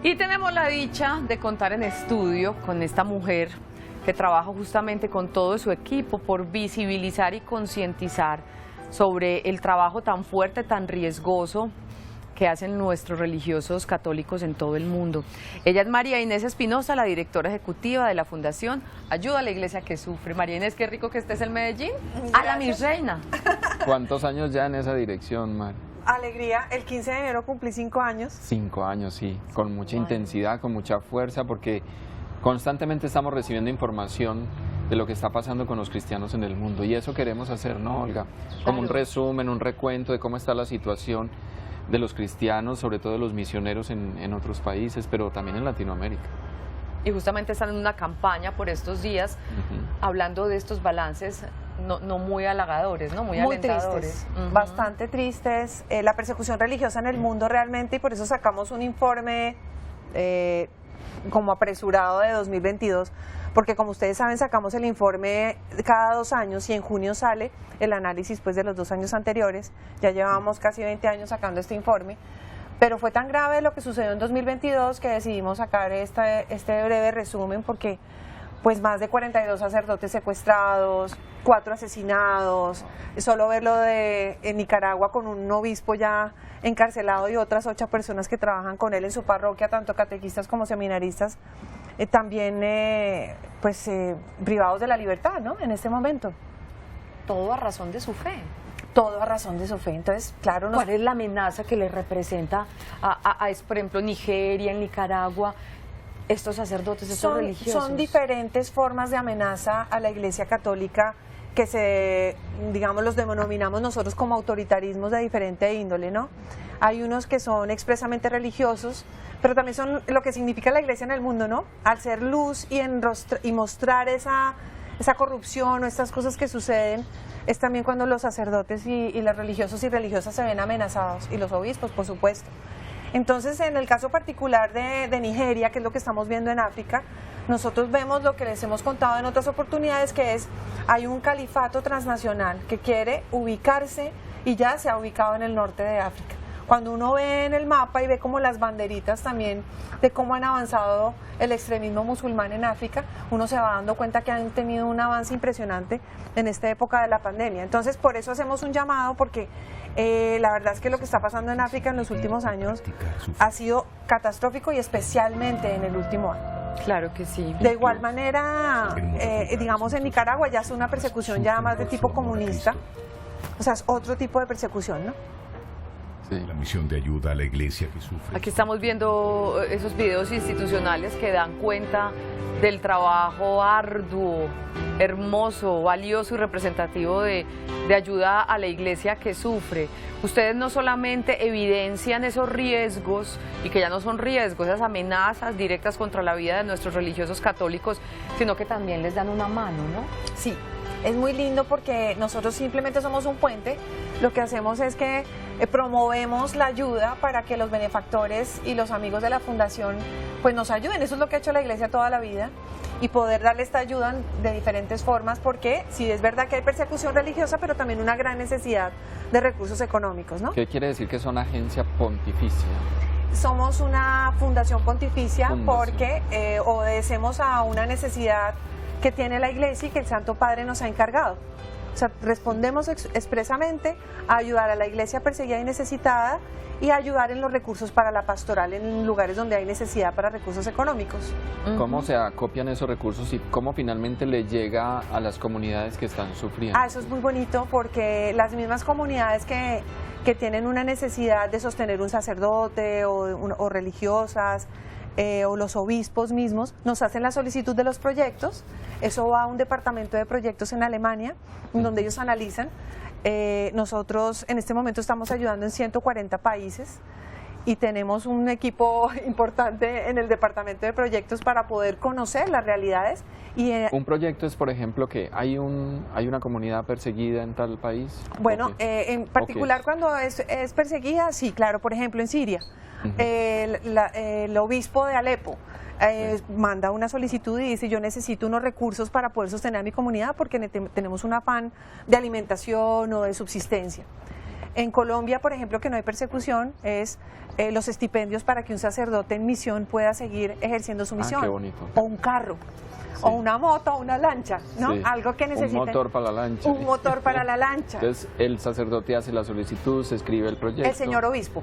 Y tenemos la dicha de contar en estudio con esta mujer que trabaja justamente con todo su equipo por visibilizar y concientizar sobre el trabajo tan fuerte, tan riesgoso que hacen nuestros religiosos católicos en todo el mundo. Ella es María Inés Espinosa, la directora ejecutiva de la Fundación Ayuda a la Iglesia que Sufre. María Inés, qué rico que estés en Medellín. A la mi reina. ¿Cuántos años ya en esa dirección, Mar? Alegría, el 15 de enero cumplí 5 años. 5 años, sí, con mucha intensidad, con mucha fuerza, porque constantemente estamos recibiendo información de lo que está pasando con los cristianos en el mundo. Y eso queremos hacer, ¿no, Olga? Como un resumen, un recuento de cómo está la situación de los cristianos, sobre todo de los misioneros en otros países, pero también en Latinoamérica. Y justamente están en una campaña por estos días, hablando de estos balances no muy halagadores, ¿no? Muy alentadores. Tristes, bastante tristes. La persecución religiosa en el mundo realmente, y por eso sacamos un informe como apresurado de 2022, porque como ustedes saben sacamos el informe cada 2 años y en junio sale el análisis pues, de los 2 años anteriores. Ya llevábamos casi 20 años sacando este informe, pero fue tan grave lo que sucedió en 2022 que decidimos sacar este breve resumen, porque pues más de 42 sacerdotes secuestrados, 4 asesinados, solo verlo en Nicaragua con un obispo ya encarcelado y otras 8 personas que trabajan con él en su parroquia, tanto catequistas como seminaristas, también privados de la libertad, ¿no? En este momento. Todo a razón de su fe. Todo a razón de su fe. Entonces, claro, ¿cuál es la amenaza que le representa por ejemplo, Nigeria, en Nicaragua, estos sacerdotes, estos religiosos? Son diferentes formas de amenaza a la Iglesia Católica que los denominamos nosotros como autoritarismos de diferente índole, ¿no? Hay unos que son expresamente religiosos, pero también son lo que significa la Iglesia en el mundo, ¿no? Al ser luz y mostrar esa corrupción o estas cosas que suceden, es también cuando los sacerdotes y los religiosos y religiosas se ven amenazados, y los obispos, por supuesto. Entonces, en el caso particular de Nigeria, que es lo que estamos viendo en África, nosotros vemos lo que les hemos contado en otras oportunidades, que hay un califato transnacional que quiere ubicarse y ya se ha ubicado en el norte de África. Cuando uno ve en el mapa y ve como las banderitas también de cómo han avanzado el extremismo musulmán en África, uno se va dando cuenta que han tenido un avance impresionante en esta época de la pandemia. Entonces, por eso hacemos un llamado, porque la verdad es que lo que está pasando en África en los últimos años ha sido catastrófico, y especialmente en el último año. Claro que sí. De igual manera, en Nicaragua ya es una persecución ya más de tipo comunista, o sea, es otro tipo de persecución, ¿no? Sí. La misión de ayuda a la Iglesia que Sufre. Aquí estamos viendo esos videos institucionales que dan cuenta del trabajo arduo, hermoso, valioso y representativo de ayuda a la Iglesia que sufre. Ustedes no solamente evidencian esos riesgos, y que ya no son riesgos, esas amenazas directas contra la vida de nuestros religiosos católicos, sino que también les dan una mano, ¿no? Sí, es muy lindo porque nosotros simplemente somos un puente. Lo que hacemos es que promovemos la ayuda para que los benefactores y los amigos de la Fundación pues nos ayuden. Eso es lo que ha hecho la Iglesia toda la vida, y poder darle esta ayuda de diferentes formas, porque sí es verdad que hay persecución religiosa, pero también una gran necesidad de recursos económicos, ¿no? ¿Qué quiere decir que son agencia pontificia? Somos una fundación pontificia porque obedecemos a una necesidad que tiene la Iglesia y que el Santo Padre nos ha encargado. O sea, respondemos expresamente a ayudar a la Iglesia perseguida y necesitada, y a ayudar en los recursos para la pastoral en lugares donde hay necesidad para recursos económicos. ¿Cómo se acopian esos recursos y cómo finalmente le llega a las comunidades que están sufriendo? Eso es muy bonito, porque las mismas comunidades que tienen una necesidad de sostener un sacerdote o religiosas, o los obispos mismos, nos hacen la solicitud de los proyectos. Eso va a un departamento de proyectos en Alemania, donde ellos analizan. Nosotros en este momento estamos ayudando en 140 países, y tenemos un equipo importante en el departamento de proyectos para poder conocer las realidades. ¿Un proyecto es, por ejemplo, que hay una comunidad perseguida en tal país? Bueno, en particular cuando es perseguida, sí, claro. Por ejemplo, en Siria, el obispo de Alepo manda una solicitud y dice: yo necesito unos recursos para poder sostener a mi comunidad, porque tenemos un afán de alimentación o de subsistencia. En Colombia, por ejemplo, que no hay persecución, es los estipendios para que un sacerdote en misión pueda seguir ejerciendo su misión. Qué bonito. O un carro, Sí. o una moto, o una lancha, ¿no? Sí. Algo que necesiten. Un motor para la lancha. Un motor para la lancha. Entonces, el sacerdote hace la solicitud, se escribe el proyecto. El señor obispo.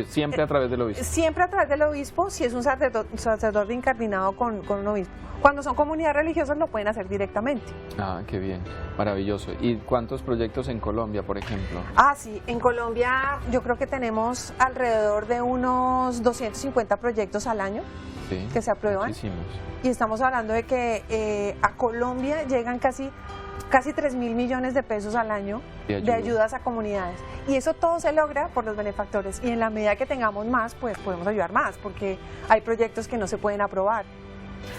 Siempre a través del obispo. Siempre a través del obispo, si es un sacerdote incardinado con un obispo. Cuando son comunidades religiosas lo pueden hacer directamente. Ah, qué bien, maravilloso. ¿Y cuántos proyectos en Colombia, por ejemplo? Ah, sí, en Colombia yo creo que tenemos alrededor de unos 250 proyectos al año Sí, que se aprueban. muchísimos. Y estamos hablando de que a Colombia llegan casi 3.000 millones de pesos al año de ayudas a comunidades. Y eso todo se logra por los benefactores. Y en la medida que tengamos más, pues podemos ayudar más, porque hay proyectos que no se pueden aprobar.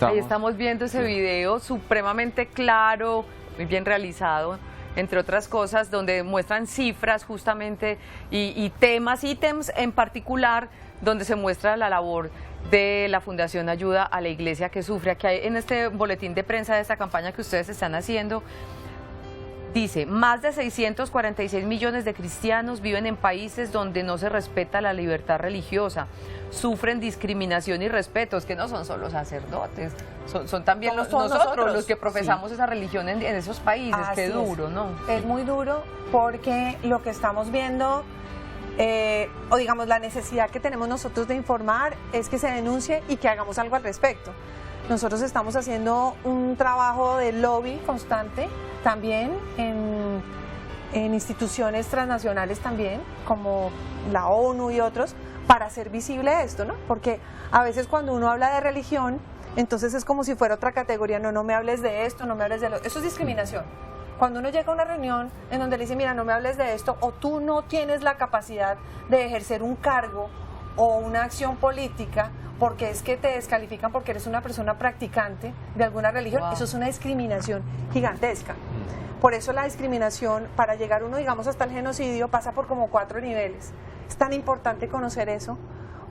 Ahí estamos viendo ese video supremamente claro, muy bien realizado, entre otras cosas, donde muestran cifras justamente y ítems en particular, donde se muestra la labor de la Fundación Ayuda a la Iglesia que Sufre. Aquí hay, en este boletín de prensa de esta campaña que ustedes están haciendo, dice, más de 646 millones de cristianos viven en países donde no se respeta la libertad religiosa, sufren discriminación y respetos, que no son solo sacerdotes, son también nosotros los que profesamos esa religión en esos países. Así Qué duro, ¿no? Es muy duro porque lo que estamos viendo, o digamos la necesidad que tenemos nosotros de informar es que se denuncie y que hagamos algo al respecto. Nosotros estamos haciendo un trabajo de lobby constante también en instituciones transnacionales también, como la ONU y otros, para hacer visible esto, ¿no? Porque a veces cuando uno habla de religión, entonces es como si fuera otra categoría, no me hables de esto, no me hables de lo... Eso es discriminación. Cuando uno llega a una reunión en donde le dice, mira, no me hables de esto, o tú no tienes la capacidad de ejercer un cargo o una acción política, porque es que te descalifican porque eres una persona practicante de alguna religión, Wow. Eso es una discriminación gigantesca. Por eso la discriminación, para llegar uno, digamos, hasta el genocidio, pasa por como 4 niveles. Es tan importante conocer eso,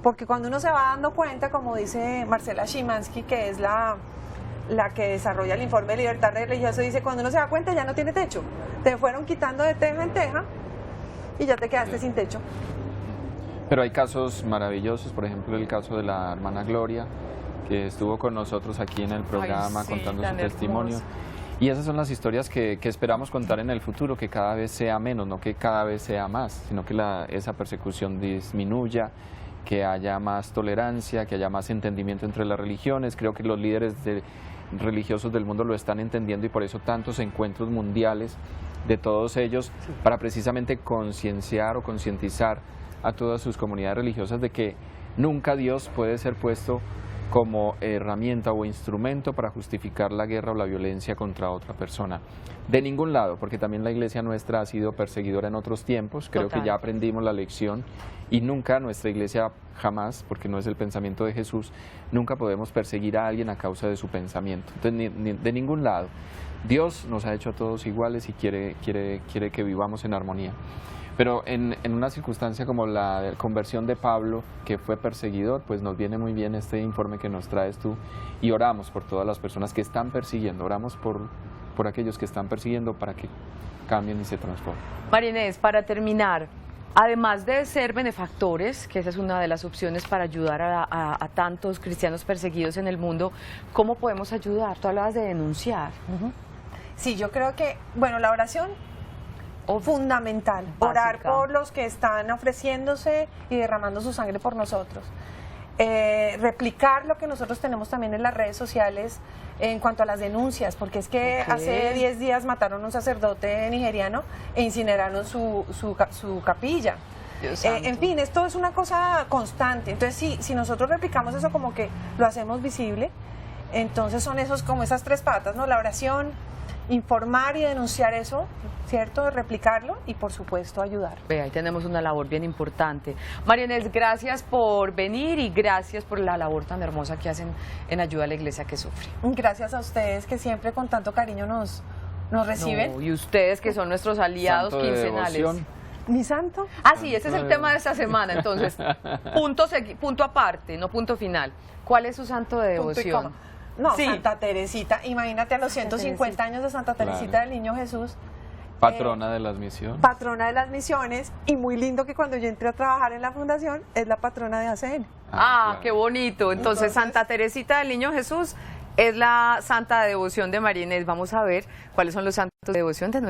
porque cuando uno se va dando cuenta, como dice Marcela Szymanski, que es la que desarrolla el informe de libertad religiosa, dice, cuando uno se da cuenta ya no tiene techo. Te fueron quitando de teja en teja y ya te quedaste sin techo. Pero hay casos maravillosos, por ejemplo el caso de la hermana Gloria, que estuvo con nosotros aquí en el programa sí, contando su tan testimonio. hermoso. Y esas son las historias que esperamos contar en el futuro, que cada vez sea menos, no que cada vez sea más, sino que esa persecución disminuya, que haya más tolerancia, que haya más entendimiento entre las religiones. Creo que los líderes religiosos del mundo lo están entendiendo y por eso tantos encuentros mundiales de todos ellos para precisamente concienciar o concientizar a todas sus comunidades religiosas de que nunca Dios puede ser puesto como herramienta o instrumento para justificar la guerra o la violencia contra otra persona. De ningún lado, porque también la iglesia nuestra ha sido perseguidora en otros tiempos, creo Total. que ya aprendimos la lección y nunca nuestra iglesia jamás, porque no es el pensamiento de Jesús, nunca podemos perseguir a alguien a causa de su pensamiento. Entonces, de ningún lado. Dios nos ha hecho a todos iguales y quiere que vivamos en armonía. Pero en una circunstancia como la conversión de Pablo, que fue perseguidor, pues nos viene muy bien este informe que nos traes tú y oramos por todas las personas que están persiguiendo, oramos por aquellos que están persiguiendo para que cambien y se transformen. María Inés, para terminar, además de ser benefactores, que esa es una de las opciones para ayudar a tantos cristianos perseguidos en el mundo, ¿cómo podemos ayudar? Tú hablabas de denunciar. Sí, yo creo que, bueno, la oración fundamental, orar Básica. por los que están ofreciéndose y derramando su sangre por nosotros. Replicar lo que nosotros tenemos también en las redes sociales en cuanto a las denuncias, porque es que Ok. hace 10 días mataron a un sacerdote nigeriano e incineraron su capilla. Dios santo. En fin, esto es una cosa constante. Entonces, si nosotros replicamos eso, como que lo hacemos visible, entonces son como esas 3 patas, ¿no? La oración, informar y denunciar eso, ¿cierto? Replicarlo y, por supuesto, ayudar. Ve, ahí tenemos una labor bien importante. María Inés, gracias por venir y gracias por la labor tan hermosa que hacen en ayuda a la iglesia que sufre. Gracias a ustedes que siempre con tanto cariño nos reciben. No, y ustedes que son nuestros aliados Santo de quincenales. devoción. ¿Mi santo? Ah, sí, ese es el tema de esta semana. Entonces, punto aparte, no punto final. ¿Cuál es su santo de Punto y devoción? coma. No, Sí. Santa Teresita. Imagínate a los Santa 150 años de Santa Teresita Claro. del Niño Jesús. Patrona de las misiones. patrona de las misiones, y muy lindo que cuando yo entré a trabajar en la fundación es la patrona de ACN. Ah, qué bonito. Entonces, Santa Teresita del Niño Jesús es la santa de devoción de María Inés. Vamos a ver cuáles son los santos de devoción de